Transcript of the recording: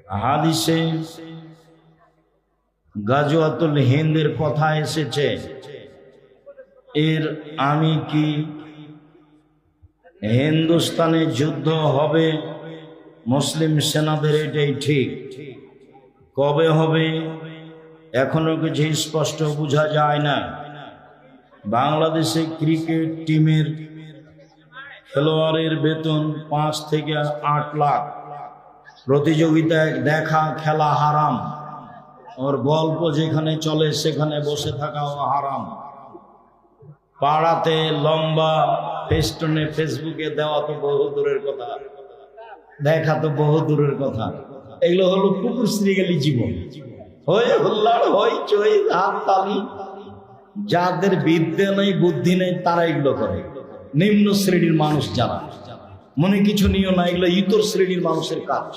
হাদিসে গাজওয়াতুল হিন্দের কথা এসেছে, এর আমি কি হিন্দুস্তানে যুদ্ধ হবে মুসলিম সেনাদের, এটাই ঠিক। কবে হবে এখনো কিছু স্পষ্ট বোঝা যায় না। বাংলাদেশে ক্রিকেট টিমের খেলোয়াড়ের বেতন 5 থেকে 8 লাখ। প্রতিযোগিতায় দেখা খেলা হারাম, ওর গল্প যেখানে চলে সেখানে বসে থাকাও হারাম। পাড়াতে লম্বা ফেস্টুনে ফেসবুকে দেওয়া তো বহু দূরের কথা, দেখা তো বহু দূরের কথা। এগুলো হলো কুকুর শ্রীগালি জীবন, হয়ে হুল্লাড় হই চই হাত তালি। যাদের বিদ্যা নেই বুদ্ধি নেই তারা এগুলো করে। নিম্ন শ্রেণীর মানুষ যারা, মনে কিছু নিও না, এগুলো ইতর শ্রেণীর মানুষের কাজ।